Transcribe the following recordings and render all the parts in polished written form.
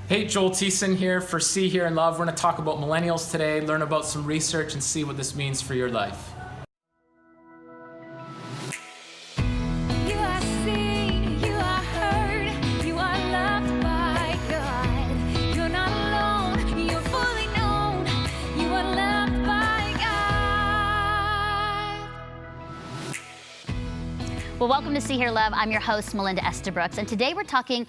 Hey, Joel Thiessen here for See, Hear, and Love. We're going to talk about millennials today, learn about some research, and see what this means for your life. You are seen, you are heard, you are loved by God. You're not alone, you're fully known, you are loved by God. Well, welcome to See, Hear, Love. I'm your host, Melinda Brooks, and today we're talking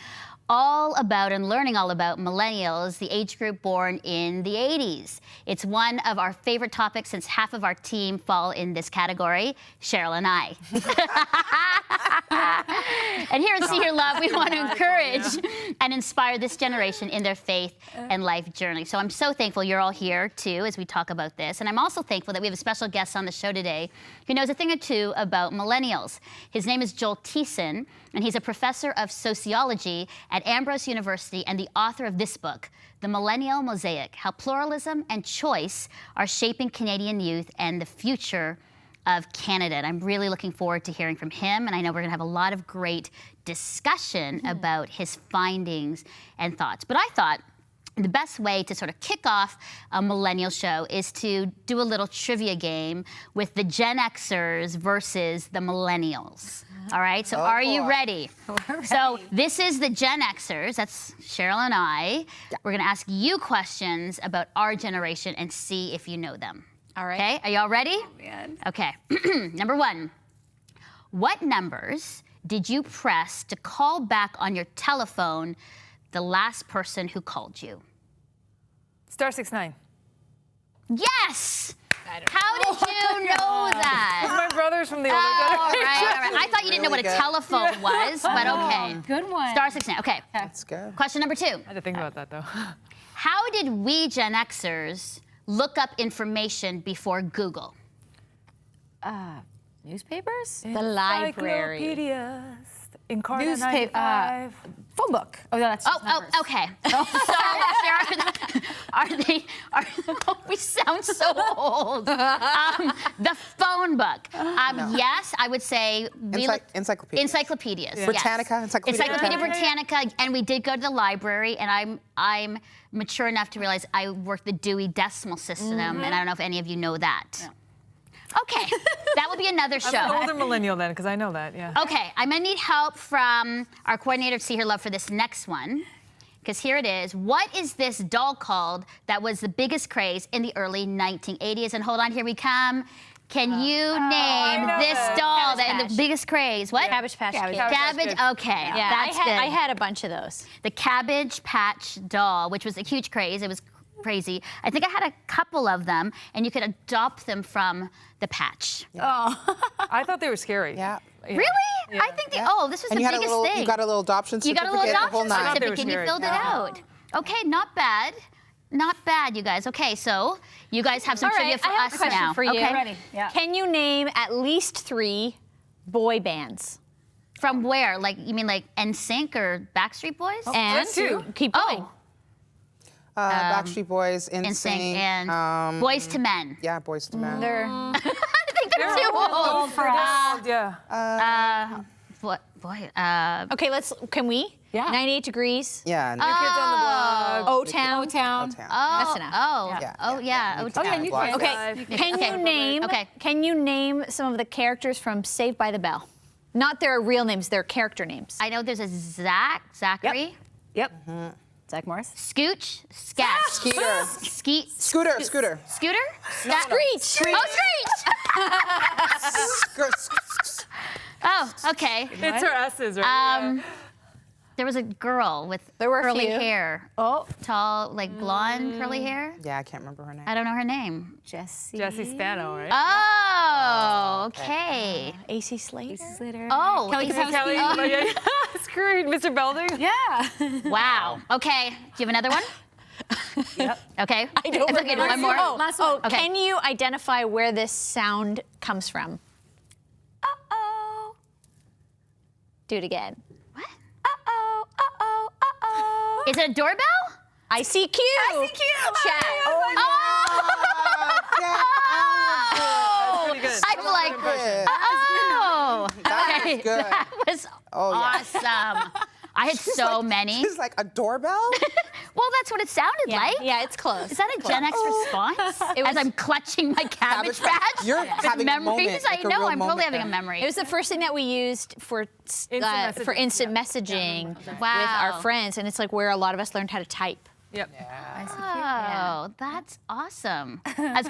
all about and learning all about millennials, the age group born in the 80s. It's one of our favorite topics since half of our team fall in this category, Cheryl and I. And here at See, Hear, Love, we want to encourage and inspire this generation in their faith and life journey. So I'm so thankful you're all here, too, as we talk about this. And I'm also thankful that we have a special guest on the show today who knows a thing or two about millennials. His name is Joel Thiessen, and he's a professor of sociology at Ambrose University and the author of this book, The Millennial Mosaic: How Pluralism and Choice Are Shaping Canadian Youth and the Future of Canada. And I'm really looking forward to hearing from him, and I know we're gonna have a lot of great discussion about his findings and thoughts. But I thought the best way to sort of kick off a millennial show is to do a little trivia game with the Gen Xers versus the millennials. All right, so are you ready? So this is the Gen Xers, that's Cheryl and I. Yeah. We're gonna ask you questions about our generation and see if you know them. All right. Okay, are y'all ready? Oh, man. Okay, number one. What numbers did you press to call back on your telephone the last person who called you? *69. Yes! How did you know that? My brother's from the older generation. All right. I thought you didn't know what a telephone was, but okay. Good one. *69, okay. That's good. Question number 2. I had to think about that, though. How did we Gen Xers look up information before Google? Newspapers? The library. Encyclopedias. Encarta Newspaper. 95. Phone book. Oh, that's just numbers. Okay. So, we sound so old. The phone book. Yes, I would say we Encyclopedia. Encyclopedias. Yeah. Britannica, Encyclopedia Britannica, and we did go to the library, and I'm mature enough to realize I worked the Dewey Decimal System, and I don't know if any of you know that. No. Okay, that will be another show. I'm an older millennial then, because I know that, yeah. Okay, I'm gonna need help from our coordinator of See, Hear, Love for this next one, because here it is. What is this doll called that was the biggest craze in the early 1980s? And hold on, here we come. Can you name this doll that in the biggest craze? What? Cabbage Patch Kids. Cabbage, okay. Yeah, That's good. I had a bunch of those. The Cabbage Patch doll, which was a huge craze. It was crazy. I think I had a couple of them, and you could adopt them from the patch. Yeah. Oh. I thought they were scary. Yeah. Really? Yeah. I think this was and the biggest thing. You got a little adoption certificate. You got a little adoption the whole nine. certificate, and you filled it out. Okay, not bad. Not bad, you guys. Okay, so you guys have some trivia for I have us a question now. for you. Okay. Ready? Yeah. Can you name at least 3 boy bands? From where? Like, you mean like NSYNC or Backstreet Boys? And keep going. Backstreet Boys, NSYNC and Boys to Men. Yeah, Boys to Men. I think they're too old for us. Yeah. Okay, can we? Yeah. 98 Degrees. Yeah. New Kids on the Block. O-Town. O-Town. That's enough. Yeah. O-Town. Okay, can you name some of the characters from Saved by the Bell? Not their real names, their character names. I know there's a Zachary. Yep. Zach Morris. Scooch, Scat. Skeeter. Skeet. Scooter. Scooter? Screech. Oh, Screech! Oh, okay. It's her S's, right? There was a girl with curly hair. Oh. Tall, like blonde curly hair. Yeah, I can't remember her name. I don't know her name. Jesse Spano, right? Oh, okay. AC Slater. Oh, Kelly. Screwed. Mr. Belding? Yeah. Wow. Okay. Do you have another one? Yep. Okay. I don't remember. One more. Okay. Can you identify where this sound comes from? Uh-oh. Do it again. What? Uh-oh, uh-oh, uh-oh. Is it a doorbell? ICQ. Chat. Pretty good. I'm like, That was good. That was awesome. I had so many. It's like a doorbell? Well, that's what it sounded like. Yeah, it's close. Is that a Gen X response? As I'm clutching my Cabbage Patch? You're with having a memories? moment, like I a know, real I'm totally moment having a there. memory. It was the first thing that we used for instant messaging with Wow. our friends, and it's like where a lot of us learned how to type. Yep. Oh, that's awesome. I was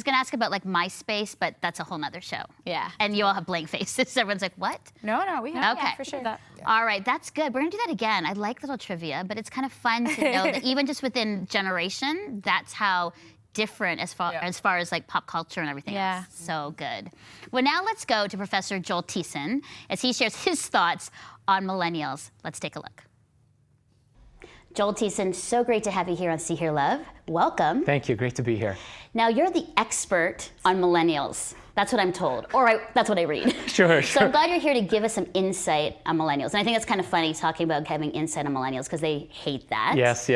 gonna ask about like MySpace, but that's a whole nother show. Yeah. And you all have blank faces. Everyone's like, what? No, we have. Okay. for sure. All right, that's good. We're gonna do that again. I like little trivia, but it's kind of fun to know that even just within generation, that's how different as far as like pop culture and everything Yeah. else. So good. Well, now let's go to Professor Joel Thiessen as he shares his thoughts on millennials. Let's take a look. Joel Thiessen, so great to have you here on See Hear Love. Welcome. Thank you. Great to be here. Now, you're the expert on millennials. That's what I'm told, or that's what I read. Sure. So I'm glad you're here to give us some insight on millennials. And I think it's kind of funny talking about having insight on millennials because they hate that. Yes.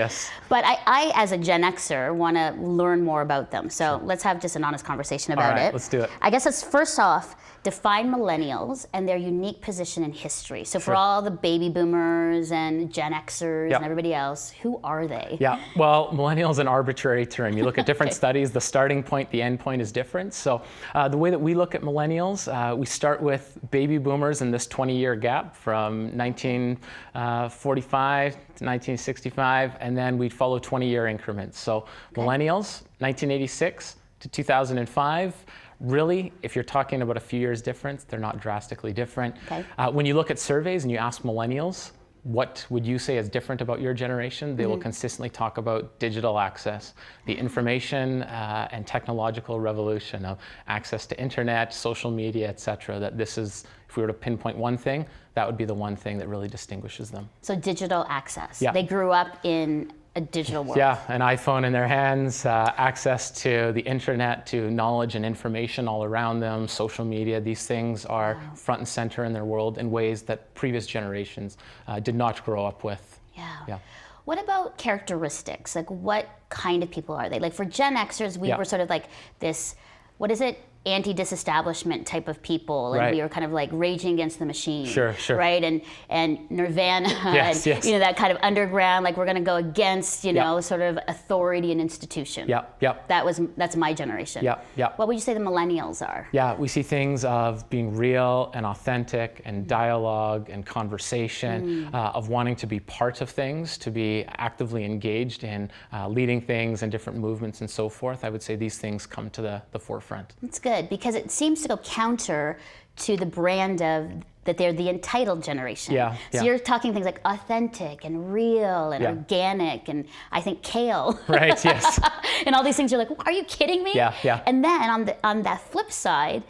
But I, as a Gen Xer, want to learn more about them. So let's have just an honest conversation about All right, it. let's do it. I guess let's first off define millennials and their unique position in history. So for Sure. all the baby boomers and Gen Xers Yep. and everybody else, who are they? Yeah, well, millennial is an arbitrary term. You look at different studies, the starting point, the end point is different. So the way that we look at millennials, we start with baby boomers in this 20-year gap from 1945 to 1965, and then we follow 20-year increments. So millennials, 1986 to 2005. Really, if you're talking about a few years difference, they're not drastically different. Okay. When you look at surveys and you ask millennials, what would you say is different about your generation? They will consistently talk about digital access, the information and technological revolution of access to internet, social media, et cetera. That this is, if we were to pinpoint one thing, that would be the one thing that really distinguishes them. So digital access. Yeah. They grew up in a digital world. Yeah, an iPhone in their hands, access to the internet, to knowledge and information all around them, social media. These things are front and center in their world in ways that previous generations did not grow up with. Yeah. What about characteristics? Like, what kind of people are they? Like, for Gen Xers, we Yeah. were sort of like this, what is it? Anti-disestablishment type of people, and Right. we were kind of like raging against the machine, Sure. right? And Nirvana, Yes, and yes. you know, that kind of underground, like we're going to go against, you Yeah. know, sort of authority and institution. Yep. That's my generation. Yep. What would you say the millennials are? Yeah, we see things of being real and authentic and dialogue and conversation, of wanting to be part of things, to be actively engaged in leading things and different movements and so forth. I would say these things come to the forefront. That's good, because it seems to go counter to the brand of that they're the entitled generation. Yeah, So yeah. you're talking things like authentic and real and Yeah. organic and I think kale. Right, yes. And all these things you're like, are you kidding me? Yeah. And then on that flip side,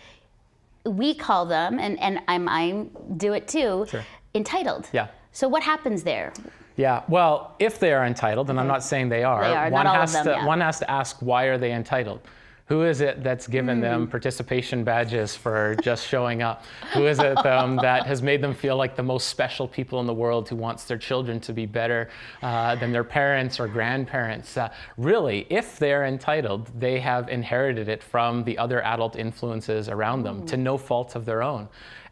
we call them, and I do it too, Sure. entitled. Yeah. So what happens there? Yeah, well, if they are entitled, and I'm not saying they are, They are, one, not all of has them, to, yeah. one has to ask, why are they entitled? Who is it that's given them participation badges for just showing up? Who is it that has made them feel like the most special people in the world, who wants their children to be better than their parents or grandparents? Really, if they're entitled, they have inherited it from the other adult influences around them to no fault of their own.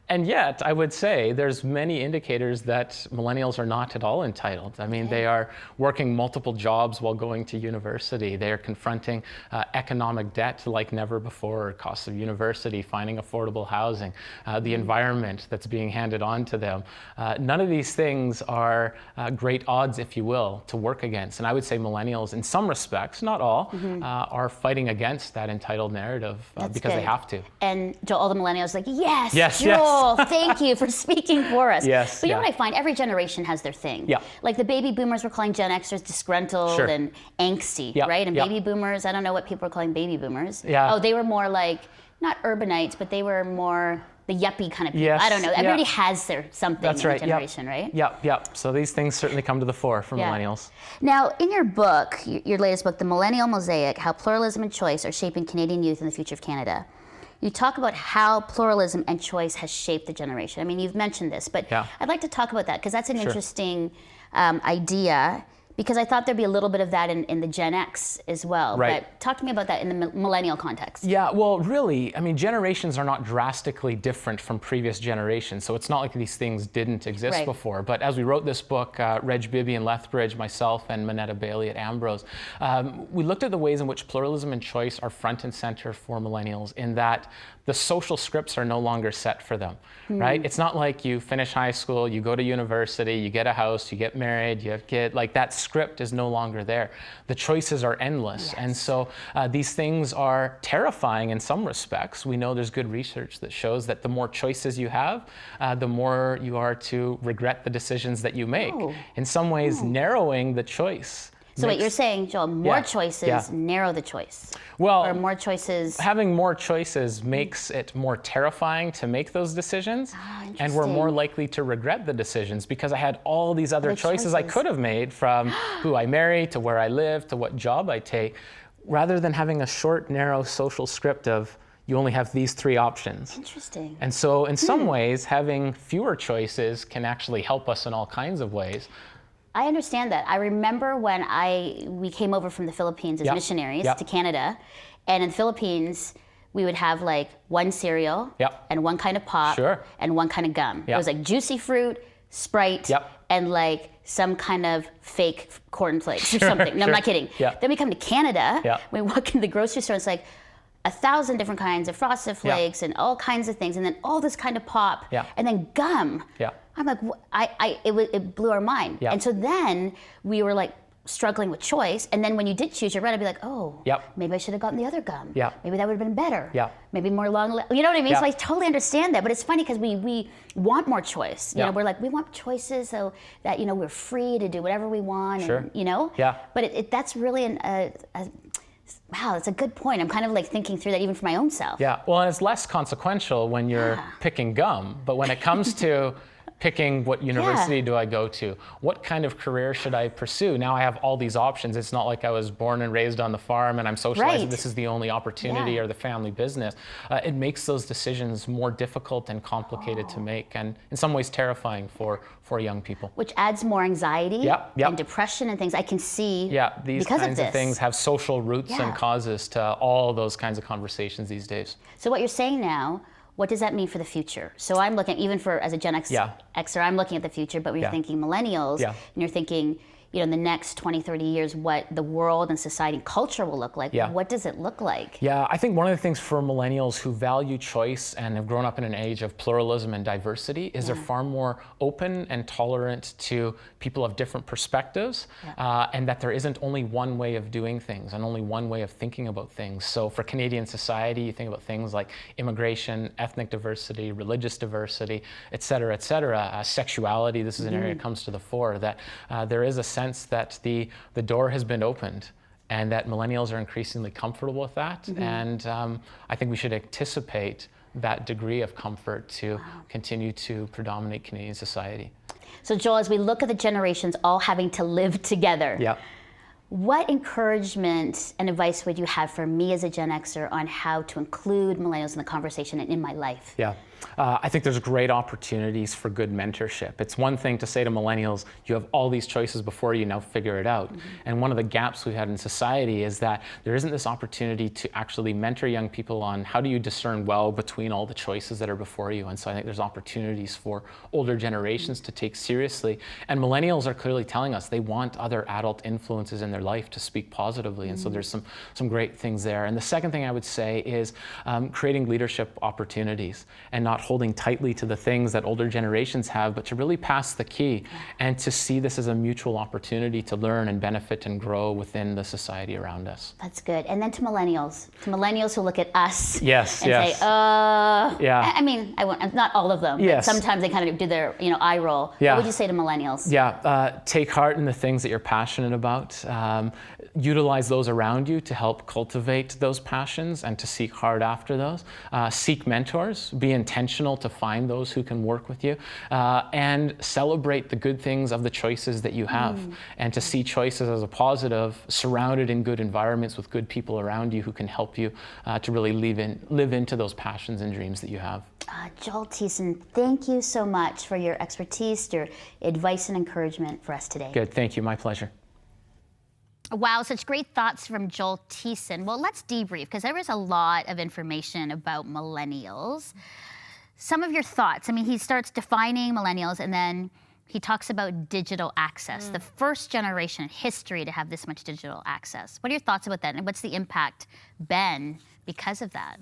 And yet, I would say there's many indicators that millennials are not at all entitled. I mean, they are working multiple jobs while going to university. They are confronting economic debt like never before, costs of university, finding affordable housing, the environment that's being handed on to them. None of these things are great odds, if you will, to work against. And I would say millennials, in some respects, not all, are fighting against that entitled narrative That's because they good. have to. And Joel, all the millennials are like, yes, Yes, Joel, thank you for speaking for us. Yes, But you know yeah. what I find? Every generation has their thing. Yeah. Like the baby boomers were calling Gen Xers disgruntled Sure. and angsty, Yeah, right? And yeah. baby boomers, I don't know what people are calling baby boomers. Yeah. Oh, they were more like, not urbanites, but they were more the yuppie kind of people. Yes, I don't know. yeah. Everybody has their something That's in right. their generation, right? Yep. So these things certainly come to the fore for Yeah. millennials. Now, in your book, your latest book, The Millennial Mosaic, How Pluralism and Choice Are Shaping Canadian Youth and the Future of Canada, you talk about how pluralism and choice has shaped the generation. I mean, you've mentioned this, but Yeah. I'd like to talk about that because that's an Sure. interesting idea, Because I thought there'd be a little bit of that in the Gen X as well. Right. But talk to me about that in the millennial context. Yeah, well, really, I mean, generations are not drastically different from previous generations, so it's not like these things didn't exist Right. before. But as we wrote this book, Reg Bibby and Lethbridge, myself, and Minetta Bailey at Ambrose, we looked at the ways in which pluralism and choice are front and center for millennials, in that the social scripts are no longer set for them, right? It's not like you finish high school, you go to university, you get a house, you get married, you have kids. Like, that script is no longer there. The choices are endless. Yes. And so these things are terrifying in some respects. We know there's good research that shows that the more choices you have, the more you are to regret the decisions that you make. Oh. In some ways, narrowing the choice. So wait, makes- you're saying, Joel, more Yeah, choices yeah. narrow the choice, Well, or more choices? having more choices makes it more terrifying to make those decisions, and we're more interesting. likely to regret the decisions because I had all these other Other choices I choices. could have made, from who I marry to where I live to what job I take, rather than having a short, narrow social script of you only have these 3 options. Interesting. And so in some ways, having fewer choices can actually help us in all kinds of ways. I understand that. I remember when we came over from the Philippines as Yep. missionaries Yep. to Canada, and in the Philippines, we would have like one cereal Yep. and one kind of pop Sure. and one kind of gum. It Yep. was like juicy fruit, Sprite, Yep. and like some kind of fake cornflakes or Sure, something. No, I'm sure. not kidding. Yeah. Then we come to Canada, Yeah. we walk in the grocery store, it's like 1,000 different kinds of Frosted Yeah. Flakes and all kinds of things, and then all this kind of pop, Yeah. and then gum. Yeah. I'm like, it blew our mind. Yeah. And so then we were like struggling with choice. And then when you did choose your red, I'd be like, oh, Yep. maybe I should have gotten the other gum. Yeah. Maybe that would have been better. Yeah. Maybe more you know what I mean? Yeah. So I totally understand that. But it's funny because we want more choice. You Yeah. know, we're like, we want choices so that, you know, we're free to do whatever we want. Sure. And, you know? Yeah. But that's really wow, that's a good point. I'm kind of like thinking through that even for my own self. Yeah, well, and it's less consequential when you're picking gum, but when it comes to picking what university do I go to, what kind of career should I pursue? Now I have all these options. It's not like I was born and raised on the farm and I'm socialized Right. this is the only opportunity Yeah. or the family business. It makes those decisions more difficult and complicated to make, and in some ways terrifying for young people. Which adds more anxiety Yep, yep. and depression and things I can see Yeah, these because kinds of of this. things have social roots Yeah. and causes to all those kinds of conversations these days. So what you're saying now, what does that mean for the future? So I'm looking, even for as a Gen X, Yeah. Xer, I'm looking at the future, but we're Yeah. thinking millennials, Yeah. and you're thinking, you know, in the next 20, 30 years, what the world and society and culture will look like. Yeah. What does it look like? Yeah, I think one of the things for millennials who value choice and have grown up in an age of pluralism and diversity is they're far more open and tolerant to people of different perspectives, and that there isn't only one way of doing things and only one way of thinking about things. So for Canadian society, you think about things like immigration, ethnic diversity, religious diversity, et cetera, sexuality. This is an area that comes to the fore, that there is a sense that the door has been opened, and that millennials are increasingly comfortable with that. And I think we should anticipate that degree of comfort to continue to predominate Canadian society. So Joel, as we look at the generations all having to live together, Yeah. what encouragement and advice would you have for me as a Gen Xer on how to include millennials in the conversation and in my life? Yeah. I think there's great opportunities for good mentorship. It's one thing to say to millennials, you have all these choices before you, now figure it out. And one of the gaps we've had in society is that there isn't this opportunity to actually mentor young people on how do you discern well between all the choices that are before you. And so I think there's opportunities for older generations to take seriously. And millennials are clearly telling us they want other adult influences in their life to speak positively. And so there's some great things there. And the second thing I would say is creating leadership opportunities and not holding tightly to the things that older generations have, but to really pass the key and to see this as a mutual opportunity to learn and benefit and grow within the society around us. That's good. And then to millennials who look at us Yes, and yes. say, Yeah. I mean, not all of them, Yes. but sometimes they kind of do their, eye roll. Yeah. What would you say to millennials? Yeah, take heart in the things that you're passionate about. Utilize those around you to help cultivate those passions and to seek hard after those. Seek mentors, be intentional to find those who can work with you, and celebrate the good things of the choices that you have, and to see choices as a positive, surrounded in good environments with good people around you who can help you to really live into those passions and dreams that you have. Joel Thiessen, thank you so much for your expertise, your advice and encouragement for us today. Good, thank you, my pleasure. Wow, such great thoughts from Joel Thiessen. Well, let's debrief, because there was a lot of information about millennials. Some of your thoughts. I mean, he starts defining millennials, and then he talks about digital access, the first generation in history to have this much digital access. What are your thoughts about that, and what's the impact been because of that?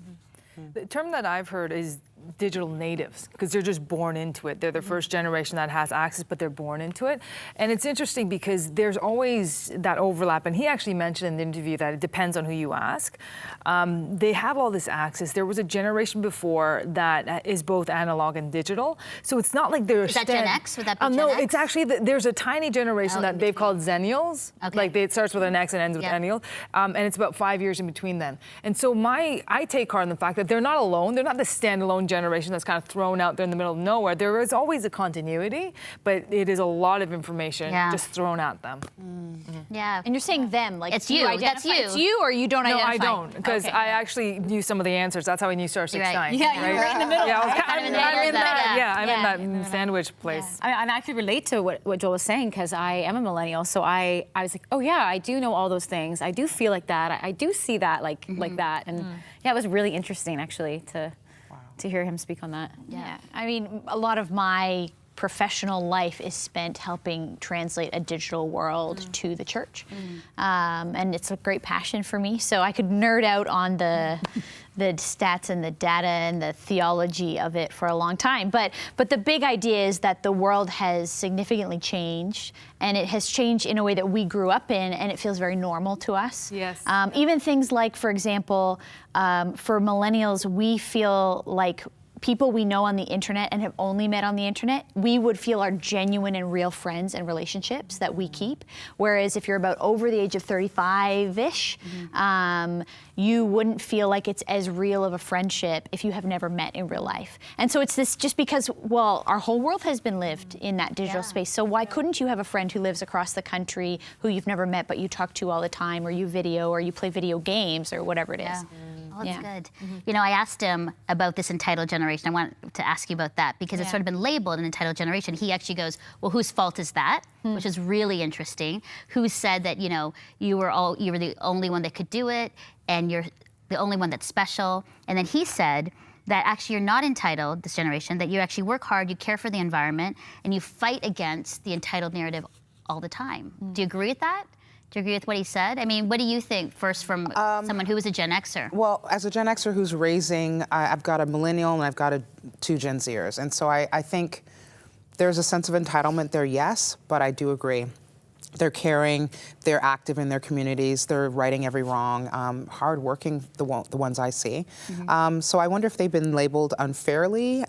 The term that I've heard is digital natives, because they're just born into it. They're the first generation that has access, but they're born into it. And it's interesting because there's always that overlap. And he actually mentioned in the interview that it depends on who you ask. They have all this access. There was a generation before that is both analog and digital. So it's not like they're... Is that Gen X? Would that be Gen no, X? it's actually, there's a tiny generation that they've called Zennials. Okay. Like it starts with an X and ends with Ennial. And it's about 5 years in between them. And so I take heart in the fact that they're not alone. They're not the standalone generation that's kind of thrown out there in the middle of nowhere. There is always a continuity, but it is a lot of information just thrown at them. Yeah. And you're saying them, like It's you. That's you. It's you, or you don't No, identify? I don't, because Okay. I actually knew some of the answers. That's how I knew Star 69. Yeah, you're right in the middle. Yeah, I was Kind of in the I'm middle in of that, that. yeah. Yeah, I'm in that sandwich place. And I could relate to what Joel was saying, because I am a millennial. So I was like, oh yeah, I do know all those things. I do feel like that. I do see that like that. And yeah, it was really interesting actually to hear him speak on that. Yeah, I mean, a lot of my professional life is spent helping translate a digital world to the church. And it's a great passion for me. So I could nerd out on the stats and the data and the theology of it for a long time. But the big idea is that the world has significantly changed, and it has changed in a way that we grew up in, and it feels very normal to us. Yes. Even things like, for example, for millennials, we feel like people we know on the internet and have only met on the internet, we would feel are genuine and real friends and relationships that we keep. Whereas if you're about over the age of 35-ish, you wouldn't feel like it's as real of a friendship if you have never met in real life. And so it's this, just because, well, our whole world has been lived in that digital space. So why couldn't you have a friend who lives across the country who you've never met but you talk to all the time, or you video, or you play video games, or whatever it is? Oh, that's good. You know, I asked him about this entitled generation. I want to ask you about that, because it's sort of been labeled an entitled generation. He actually goes, well, whose fault is that? Which is really interesting. Who said that, you know, you were the only one that could do it, and you're the only one that's special. And then he said that actually you're not entitled, this generation, that you actually work hard, you care for the environment, and you fight against the entitled narrative all the time. Do you agree with that? Do you agree with what he said? I mean, what do you think, first from someone who was a Gen Xer? Well, as a Gen Xer who's raising, I've got a millennial and I've got two Gen Zers. And so I think there's a sense of entitlement there, yes, but I do agree. They're caring, they're active in their communities, they're righting every wrong, hardworking, the ones I see. So I wonder if they've been labeled unfairly,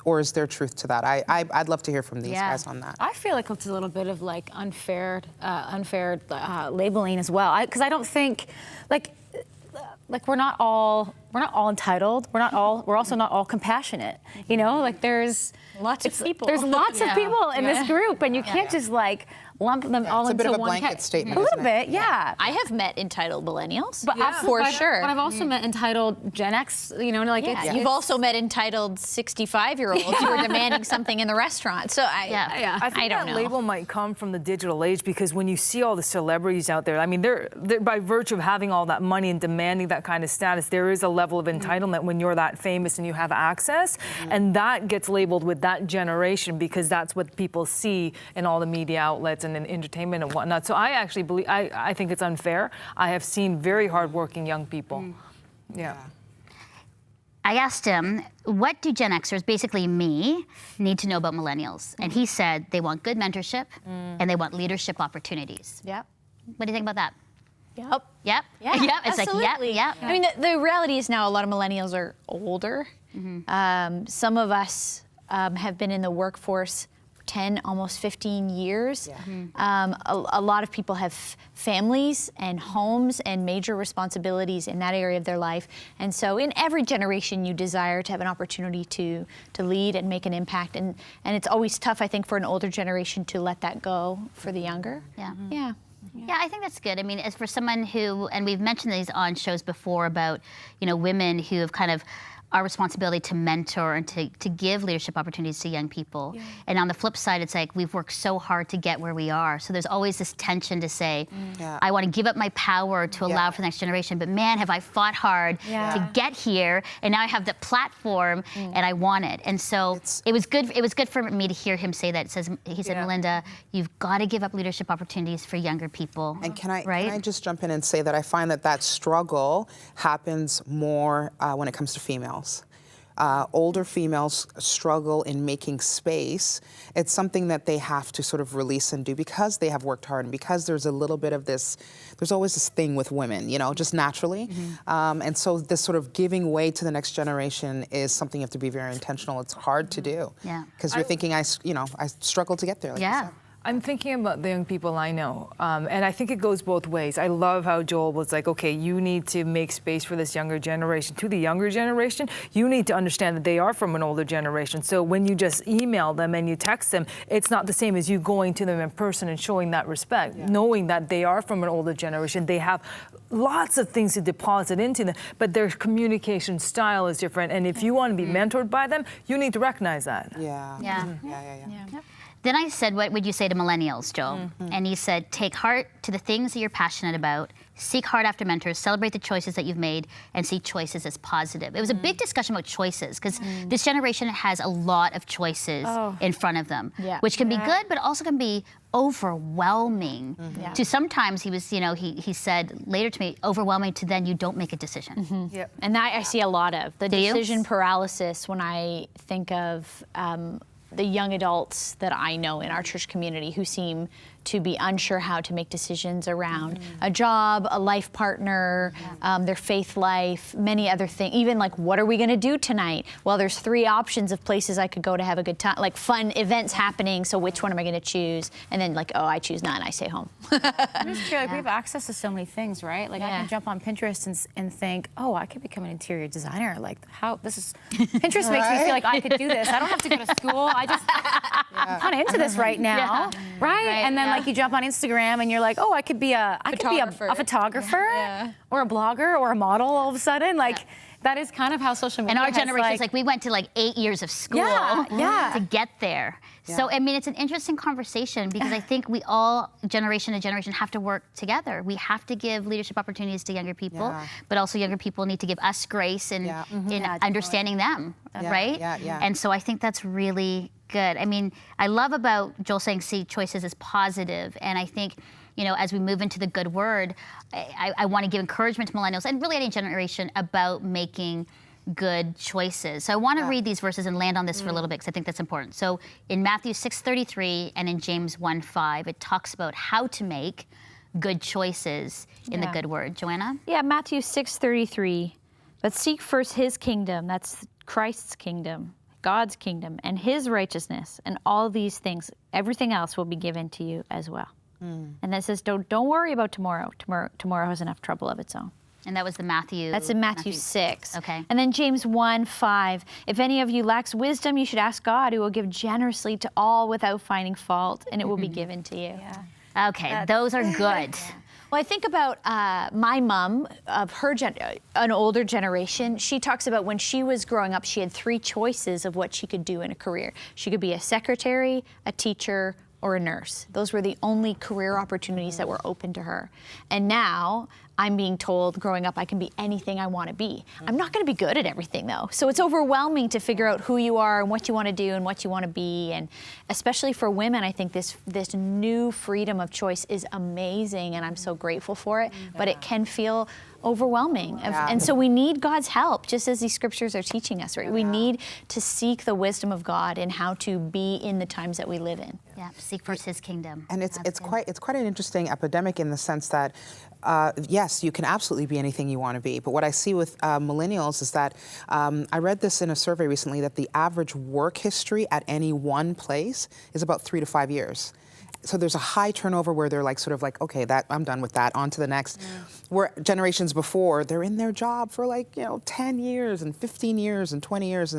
or is there truth to that? I'd love to hear from these guys on that. I feel like it's a little bit of like unfair labeling as well. Because I don't think, like we're not all entitled. We're also not all compassionate. You know, like there's Lots of people. There's lots of people in this group, and you can't just like lump them all It's a into bit of a one blanket statement, A little isn't it? bit, yeah. I have met entitled millennials, But for sure. But I've also met entitled Gen X. You know, like Yeah, it's you've also met entitled 65-year-olds who are demanding something in the restaurant. So I think don't that know. label might come from the digital age, because when you see all the celebrities out there, I mean, they're by virtue of having all that money and demanding that kind of status, there is a level of entitlement when you're that famous and you have access, and that gets labeled with that generation because that's what people see in all the media outlets and in entertainment and whatnot. So I actually believe, I think it's unfair. I have seen very hardworking young people. Yeah. I asked him, what do Gen Xers, basically me, need to know about millennials? And he said they want good mentorship and they want leadership opportunities. Yep. What do you think about that? Yep. Yep. Yeah, Yep. It's absolutely. like, yep. I mean, the reality is now a lot of millennials are older. Some of us have been in the workforce 10, almost 15 years. A lot of people have families and homes and major responsibilities in that area of their life. And so in every generation, you desire to have an opportunity to lead and make an impact. And it's always tough, I think, for an older generation to let that go for the younger. Yeah. Yeah. Yeah, I think that's good. I mean, as for someone who, and we've mentioned these on shows before about, you know, women who have kind of our responsibility to mentor and to give leadership opportunities to young people. And on the flip side, it's like we've worked so hard to get where we are. So there's always this tension to say, I want to give up my power to allow for the next generation, but man, have I fought hard to get here, and now I have the platform and I want it. And so it was good for me to hear him say that. He said, Melinda, you've got to give up leadership opportunities for younger people. And can I just jump in and say that I find that struggle happens more when it comes to females. Older females struggle in making space. It's something that they have to sort of release and do because they have worked hard and because there's a little bit of this, there's always this thing with women, you know, just naturally. And so this sort of giving way to the next generation is something you have to be very intentional. It's hard to do. Because you're thinking, I struggle to get there. Like you said. I'm thinking about the young people I know, and I think it goes both ways. I love how Joel was like, okay, you need to make space for this younger generation. To the younger generation, you need to understand that they are from an older generation. So when you just email them and you text them, it's not the same as you going to them in person and showing that respect, knowing that they are from an older generation. They have lots of things to deposit into them, but their communication style is different. And if you want to be mentored by them, you need to recognize that. Then I said, what would you say to millennials, Joe? And he said, take heart to the things that you're passionate about, seek hard after mentors, celebrate the choices that you've made, and see choices as positive. It was a big discussion about choices, because this generation has a lot of choices in front of them, which can be good, but also can be overwhelming. To sometimes he was, he said later to me, overwhelming to then you don't make a decision. And that I see a lot of, the decision paralysis when I think of the young adults that I know in our church community who seem to be unsure how to make decisions around a job, a life partner, their faith life, many other things. Even like, what are we going to do tonight? Well, there's 3 options of places I could go to have a good time, like fun events happening. So which one am I going to choose? And then like, oh, I choose none. I stay home. It's true. Like, we have access to so many things, right? Like I can jump on Pinterest and think, oh, I could become an interior designer. Like Pinterest makes me feel like I could do this. I don't have to go to school. I'm kind of into this right now, right? And then like you jump on Instagram and you're like, oh, I could be a photographer or a blogger or a model all of a sudden. Like that is kind of how social media. And our generation is like we went to like 8 years of school to get there. So I mean, it's an interesting conversation because I think we all, generation to generation, have to work together. We have to give leadership opportunities to younger people, but also younger people need to give us grace in understanding them, right? And so I think that's really good. I mean, I love about Joel saying see choices as positive, and I think, as we move into the good word, I want to give encouragement to millennials and really any generation about making good choices. So I want to read these verses and land on this for a little bit because I think that's important. So in Matthew 6:33 and in James 1:5, it talks about how to make good choices in the good word. Joanna? Yeah, Matthew 6:33. But seek first his kingdom, that's Christ's kingdom, God's kingdom, and his righteousness, and all these things, everything else will be given to you as well. And that says, don't worry about tomorrow. Tomorrow has enough trouble of its own. And that was the Matthew. That's in Matthew 6. Okay. And then James 1:5. If any of you lacks wisdom, you should ask God, who will give generously to all without finding fault, and it will be given to you. Okay, those are good. Well, I think about my mom, of her an older generation. She talks about when she was growing up, she had 3 choices of what she could do in a career. She could be a secretary, a teacher, or a nurse. Those were the only career opportunities that were open to her. And now I'm being told growing up I can be anything I want to be. I'm not going to be good at everything though. So it's overwhelming to figure out who you are and what you want to do and what you want to be. And especially for women, I think this new freedom of choice is amazing and I'm so grateful for it. But it can feel overwhelming. And so we need God's help, just as these scriptures are teaching us, right? We need to seek the wisdom of God in how to be in the times that we live in. Yeah, seek first his kingdom. And it's quite an interesting epidemic in the sense that yes, you can absolutely be anything you want to be. But what I see with millennials is that I read this in a survey recently that the average work history at any one place is about 3 to 5 years. so there's a high turnover where they're like, sort of like, okay, that I'm done with that, on to the next. Where generations before, they're in their job for like, 10 years and 15 years and 20 years.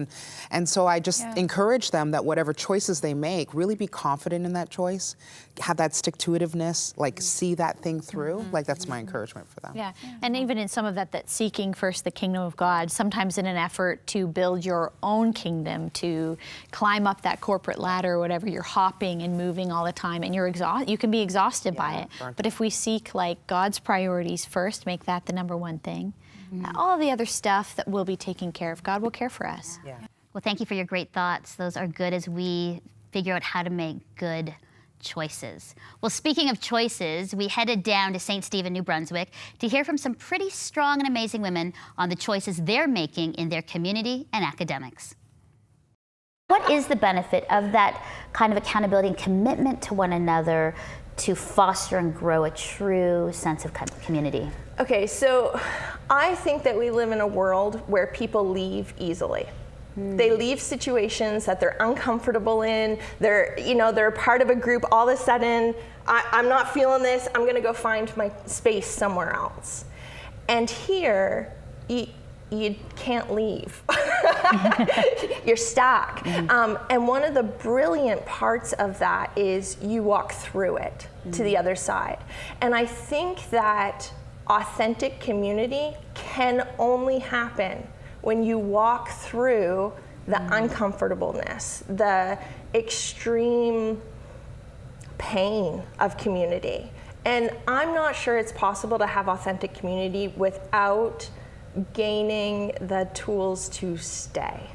And so I just encourage them that whatever choices they make, really be confident in that choice, have that stick-to-itiveness, like see that thing through. Like that's my encouragement for them. Yeah, and even in some of that seeking first the kingdom of God, sometimes in an effort to build your own kingdom, to climb up that corporate ladder or whatever, you're hopping and moving all the time, and you can be exhausted by it. But if we seek like God's priorities first, make that the number one thing, all the other stuff that will be taken care of, God will care for us. Yeah. Well, thank you for your great thoughts. Those are good as we figure out how to make good choices. Well, speaking of choices, we headed down to St. Stephen, New Brunswick to hear from some pretty strong and amazing women on the choices they're making in their community and academics. What is the benefit of that kind of accountability and commitment to one another to foster and grow a true sense of community? Okay, so I think that we live in a world where people leave easily. They leave situations that they're uncomfortable in. They're part of a group. All of a sudden, I'm not feeling this. I'm going to go find my space somewhere else. And here, you can't leave. You're stuck. And one of the brilliant parts of that is you walk through it to the other side. And I think that authentic community can only happen when you walk through the uncomfortableness, the extreme pain of community. And I'm not sure it's possible to have authentic community without gaining the tools to stay.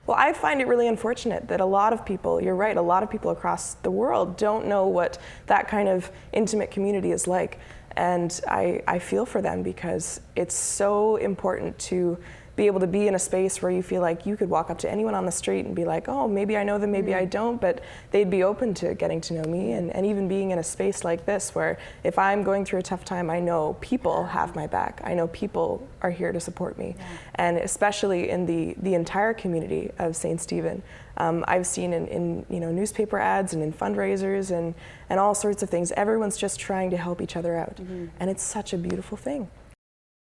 Well, I find it really unfortunate that a lot of people, you're right, a lot of people across the world don't know what that kind of intimate community is like. And I feel for them because it's so important to be able to be in a space where you feel like you could walk up to anyone on the street and be like, oh, maybe I know them, maybe I don't, but they'd be open to getting to know me. And even being in a space like this where if I'm going through a tough time, I know people have my back. I know people are here to support me. And especially in the entire community of St. Stephen, I've seen in newspaper ads and in fundraisers and all sorts of things, everyone's just trying to help each other out. And it's such a beautiful thing.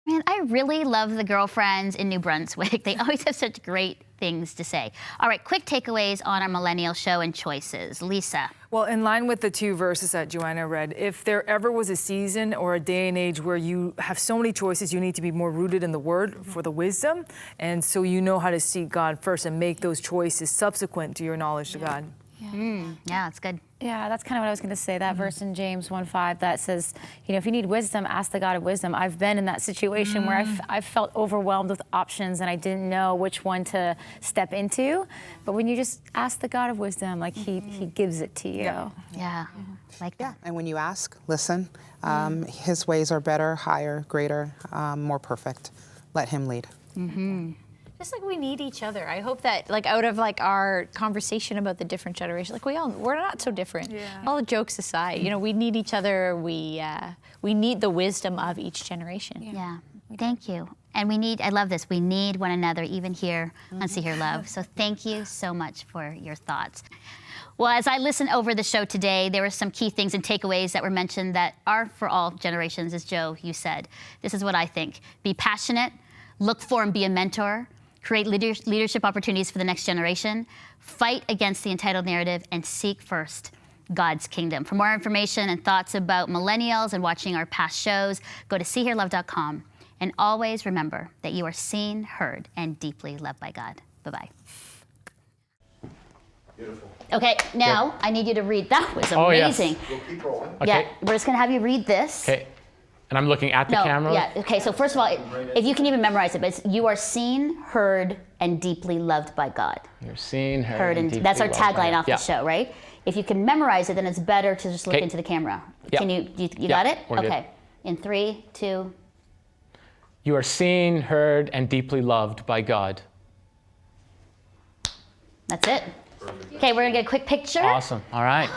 Man, I really love the girlfriends in New Brunswick. They always have such great things to say. All right, quick takeaways on our Millennial Show and choices. Lisa. Well, in line with the two verses that Joanna read, if there ever was a season or a day and age where you have so many choices, you need to be more rooted in the Word for the wisdom. And so you know how to seek God first and make those choices subsequent to your knowledge to God. Yeah, it's good. Yeah, that's kind of what I was going to say. That verse in James 1:5 that says, if you need wisdom, ask the God of wisdom. I've been in that situation where I've felt overwhelmed with options and I didn't know which one to step into. But when you just ask the God of wisdom, like he gives it to you. Yeah, like that. And when you ask, listen. His ways are better, higher, greater, more perfect. Let him lead. Just like we need each other. I hope that out of our conversation about the different generations, we're not so different. All the jokes aside, we need each other. We need the wisdom of each generation. Yeah, thank you. And I love this, we need one another even here on See Hear Love. So thank you so much for your thoughts. Well, as I listened over the show today, there were some key things and takeaways that were mentioned that are for all generations, as Joe, you said. This is what I think. Be passionate, look for and be a mentor, create leadership opportunities for the next generation, fight against the entitled narrative, and seek first God's kingdom. For more information and thoughts about millennials and watching our past shows, go to seehearlove.com. And always remember that you are seen, heard, and deeply loved by God. Bye-bye. Beautiful. Okay, now I need you to read. That was Oh, yes. amazing. We'll keep rolling. Okay. Yeah, we're just going to have you read this. Okay. And I'm looking at the camera? Yeah, okay, so first of all, if you can even memorize it, but it's, you are seen, heard, and deeply loved by God. You're seen, heard, and deeply that's our loved by tagline God. off the show, right? If you can memorize it, then it's better to just look into the camera. Yeah. Can you Yeah, got it? we're good. Okay, in 3, 2. You are seen, heard, and deeply loved by God. That's it. Okay, we're gonna get a quick picture. Awesome. All right.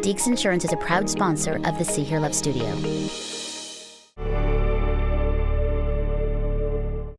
Deeks Insurance is a proud sponsor of the See Hear Love Studio.